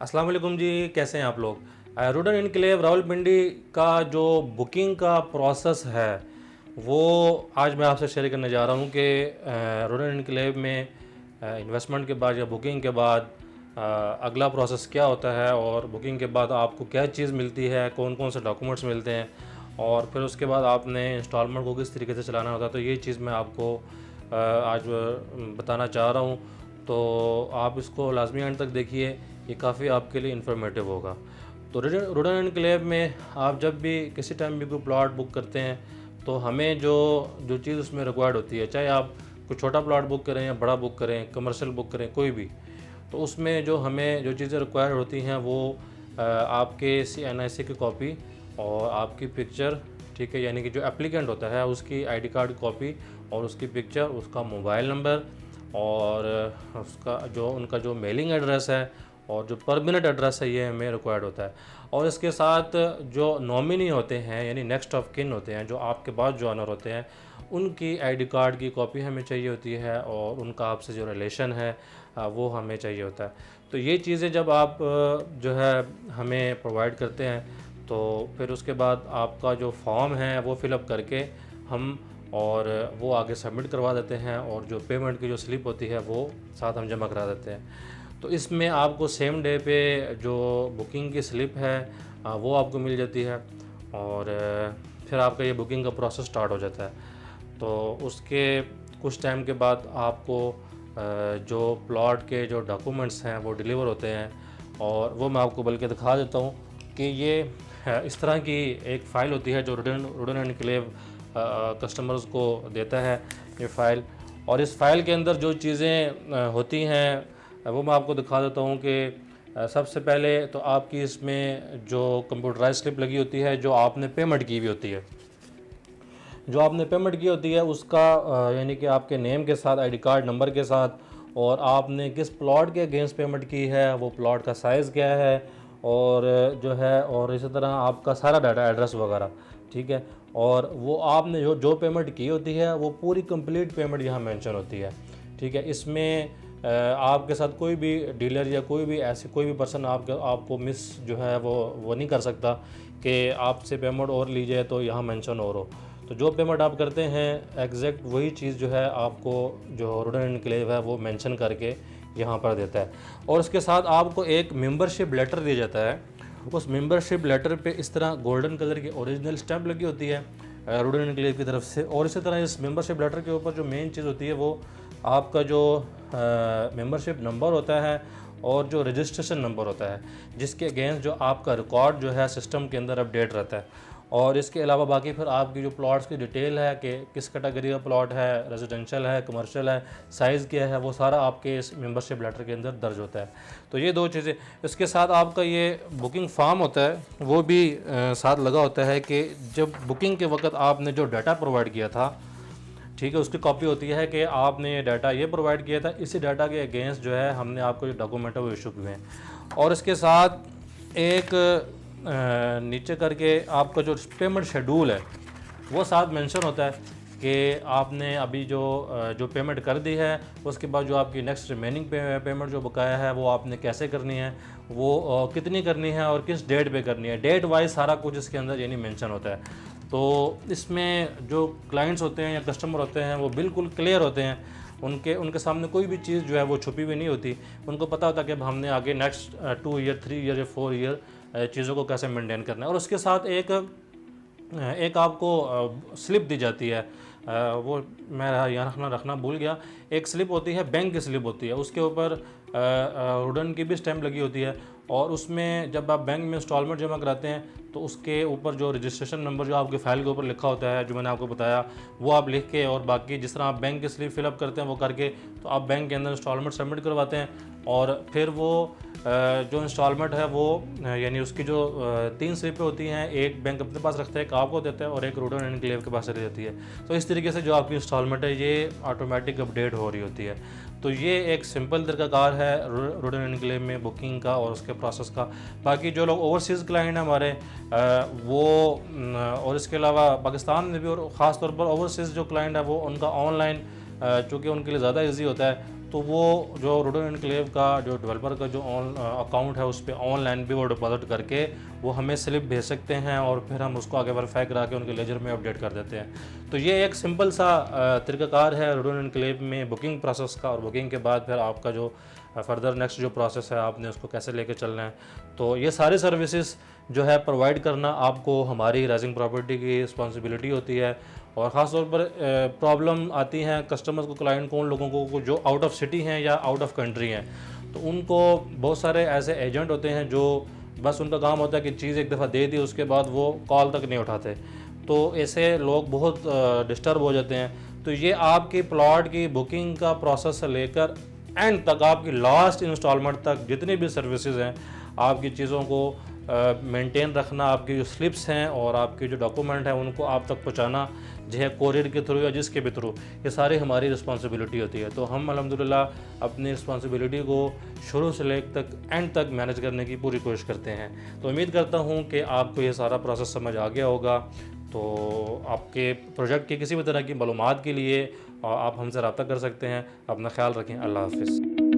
अस्सलाम वालेकुम जी, कैसे हैं आप लोग। रूडन इनक्लेव रावलपिंडी का जो बुकिंग का प्रोसेस है वो आज मैं आपसे शेयर करने जा रहा हूँ कि रूडन इनक्लेव में इन्वेस्टमेंट के बाद या बुकिंग के बाद अगला प्रोसेस क्या होता है और बुकिंग के बाद आपको क्या चीज़ मिलती है, कौन कौन से डॉक्यूमेंट्स मिलते हैं और फिर उसके बाद आपने इंस्टॉलमेंट को किस तरीके से चलाना होता है। तो ये चीज़ मैं आपको आज बताना चाह रहा हूँ, तो आप इसको लाजमी एंड तक देखिए, ये काफ़ी आपके लिए इन्फॉर्मेटिव होगा। तो रूडन एनक्लेव में आप जब भी किसी टाइम भी कोई प्लॉट बुक करते हैं तो हमें जो जो चीज़ उसमें रिक्वायर्ड होती है, चाहे आप कोई छोटा प्लॉट बुक करें या बड़ा बुक करें, कमर्शियल बुक करें, कोई भी, तो उसमें जो हमें जो चीज़ें रिक्वायर्ड होती हैं वो आपके NIC की कॉपी और आपकी पिक्चर, ठीक है, यानी कि जो एप्लीकेंट होता है उसकी ID कार्ड की कॉपी और उसकी पिक्चर, उसका मोबाइल नंबर और उसका जो उनका जो मेलिंग एड्रेस है और जो परमानेंट एड्रेस है, ये हमें रिक्वायर्ड होता है। और इसके साथ जो नॉमिनी होते हैं यानी नेक्स्ट ऑफ किन होते हैं, जो आपके बाद जो ऑनर होते हैं, उनकी ID कार्ड की कॉपी हमें चाहिए होती है और उनका आपसे जो रिलेशन है वो हमें चाहिए होता है। तो ये चीज़ें जब आप जो है हमें प्रोवाइड करते हैं तो फिर उसके बाद आपका जो फॉर्म है वो फिलअप करके हम और वो आगे सबमिट करवा देते हैं और जो पेमेंट की जो स्लिप होती है वो साथ हम जमा करा देते हैं। तो इसमें आपको सेम डे पे जो बुकिंग की स्लिप है वो आपको मिल जाती है और फिर आपका ये बुकिंग का प्रोसेस स्टार्ट हो जाता है। तो उसके कुछ टाइम के बाद आपको जो प्लॉट के जो डॉक्यूमेंट्स हैं वो डिलीवर होते हैं और वो मैं आपको बल्कि दिखा देता हूँ कि ये इस तरह की एक फ़ाइल होती है जो रूडन एनक्लेव कस्टमर्स को देता है ये फ़ाइल। और इस फ़ाइल के अंदर जो चीज़ें होती हैं वो मैं आपको दिखा देता हूँ कि सबसे पहले तो आपकी इसमें जो कंप्यूटराइज स्लिप लगी होती है, जो आपने पेमेंट की हुई होती है, जो आपने पेमेंट की होती है उसका यानी कि आपके नेम के साथ, ID कार्ड नंबर के साथ, और आपने किस प्लॉट के अगेंस्ट पेमेंट की है, वो प्लॉट का साइज़ क्या है और जो है, और इसी तरह आपका सारा डाटा, एड्रेस वगैरह, ठीक है। और वो आपने जो जो पेमेंट की होती है वो पूरी कंप्लीट पेमेंट यहाँ मेंशन होती है, ठीक है। इसमें आपके साथ कोई भी डीलर या कोई भी ऐसे कोई भी पर्सन आपको मिस जो है वो नहीं कर सकता कि आपसे पेमेंट और ली जाए तो यहाँ मेंशन और हो। तो जो पेमेंट आप करते हैं एग्जैक्ट वही चीज़ जो है आपको जो रूडन एनक्लेव है वो मेंशन करके यहाँ पर देता है। और उसके साथ आपको एक मेंबरशिप लेटर दिया जाता है। उस मेंबरशिप लेटर पे इस तरह गोल्डन कलर की ओरिजिनल स्टैम्प लगी होती है रूडन एनक्लेव की तरफ से। और इसी तरह इस मेंबरशिप लेटर के ऊपर जो मेन चीज़ होती है वो आपका जो मेंबरशिप नंबर होता है और जो रजिस्ट्रेशन नंबर होता है, जिसके अगेंस्ट जो आपका रिकॉर्ड जो है सिस्टम के अंदर अपडेट रहता है। और इसके अलावा बाकी फिर आपकी जो प्लॉट्स की डिटेल है कि किस कैटेगरी का प्लॉट है, रेजिडेंशियल है, कमर्शियल है, साइज़ क्या है, वो सारा आपके इस मेंबरशिप लेटर के अंदर दर्ज होता है। तो ये दो चीज़ें। इसके साथ आपका ये बुकिंग फॉर्म होता है वो भी साथ लगा होता है कि जब बुकिंग के वक्त आपने जो डाटा प्रोवाइड किया था, ठीक है, उसकी कॉपी होती है कि आपने ये डाटा ये प्रोवाइड किया था, इसी डाटा के अगेंस्ट जो है हमने आपको जो डॉक्यूमेंट है वो इशू किए हैं। और इसके साथ एक नीचे करके आपका जो पेमेंट शेड्यूल है वो साथ मेंशन होता है कि आपने अभी जो पेमेंट कर दी है उसके बाद जो आपकी नेक्स्ट रिमेनिंग पेमेंट जो बकाया है वो आपने कैसे करनी है, वो कितनी करनी है और किस डेट पे करनी है, डेट वाइज सारा कुछ इसके अंदर यानी मेंशन होता है। तो इसमें जो क्लाइंट्स होते हैं या कस्टमर होते हैं वो बिल्कुल क्लियर होते हैं, उनके सामने कोई भी चीज़ जो है वो छुपी हुई नहीं होती। उनको पता होता है कि अब हमने आगे नेक्स्ट 2 ईयर, 3 ईयर या 4 ईयर चीज़ों को कैसे मेंटेन करना है। और उसके साथ एक आपको स्लिप दी जाती है, वो मैं यहाँ रखना भूल गया। एक स्लिप होती है, बैंक की स्लिप होती है, उसके ऊपर रूडन की भी स्टैम्प लगी होती है। और उसमें जब आप बैंक में इंस्टॉलमेंट जमा कराते हैं तो उसके ऊपर जो रजिस्ट्रेशन नंबर जो आपके फ़ाइल के ऊपर लिखा होता है, जो मैंने आपको बताया, वो आप लिख के, और बाकी जिस तरह आप बैंक की स्लिप फिलअप करते हैं वो करके तो आप बैंक के अंदर इंस्टॉलमेंट सबमिट करवाते हैं। और फिर वो जो इंस्टॉलमेंट है वो यानी उसकी जो 3 स्लिपें होती हैं, एक बैंक अपने पास रखता है, एक आपको देता है और एक रूडन एनक्लेव के पास चली जाती है। तो इस तरीके से जो आपकी इंस्टॉलमेंट है ये ऑटोमेटिक अपडेट हो रही होती है। तो ये एक सिंपल तरीकाकार है रूडन एनक्लेव में बुकिंग का और उसके प्रोसेस का। बाकी जो लोग ओवरसीज़ क्लाइंट हैं हमारे वो और इसके अलावा पाकिस्तान में भी, और ख़ास तौर पर ओवरसीज़ जो क्लाइंट है वो उनका ऑनलाइन चूँकि उनके लिए ज़्यादा ईजी होता है, तो वो जो रूडन एनक्लेव का जो डेवलपर का जो अकाउंट है उस पे ऑनलाइन भी वो डिपॉजिट करके वो हमें स्लिप भेज सकते हैं और फिर हम उसको आगे वेरीफाई करा के उनके लेजर में अपडेट कर देते हैं। तो ये एक सिंपल सा तरीक़ाकार है रूडन एनक्लेव में बुकिंग प्रोसेस का, और बुकिंग के बाद फिर आपका जो फर्दर नेक्स्ट जो प्रोसेस है आपने उसको कैसे लेके चलना है। तो ये सारी सर्विसेज जो है प्रोवाइड करना आपको हमारी राइजिंग प्रॉपर्टी की रिस्पॉन्सिबिलिटी होती है। और ख़ास तौर पर प्रॉब्लम आती हैं कस्टमर्स को, क्लाइंट को, उन लोगों को जो आउट ऑफ सिटी हैं या आउट ऑफ कंट्री हैं। तो उनको बहुत सारे ऐसे एजेंट होते हैं जो बस उनका काम होता है कि चीज़ एक दफ़ा दे दी, उसके बाद वो कॉल तक नहीं उठाते। तो ऐसे लोग बहुत डिस्टर्ब हो जाते हैं। तो ये आपकी प्लॉट की बुकिंग का प्रोसेस से लेकर एंड तक, आपकी लास्ट इंस्टॉलमेंट तक जितनी भी सर्विसेज हैं, आपकी चीज़ों को मेंटेन रखना, आपकी जो स्लिप्स हैं और आपके जो डॉक्यूमेंट हैं उनको आप तक पहुंचाना, जो है कोरियर के थ्रू या जिसके भी थ्रू, ये सारी हमारी रिस्पांसिबिलिटी होती है। तो हम अल्हम्दुलिल्लाह अपनी रिस्पांसिबिलिटी को शुरू से लेकर तक एंड तक मैनेज करने की पूरी कोशिश करते हैं। तो उम्मीद करता हूँ कि आपको ये सारा प्रोसेस समझ आ गया होगा। तो आपके प्रोजेक्ट की किसी भी तरह की मालूमात के लिए आप हमसे रब्ता कर सकते हैं। अपना ख्याल रखें। अल्लाह हाफ़िज़।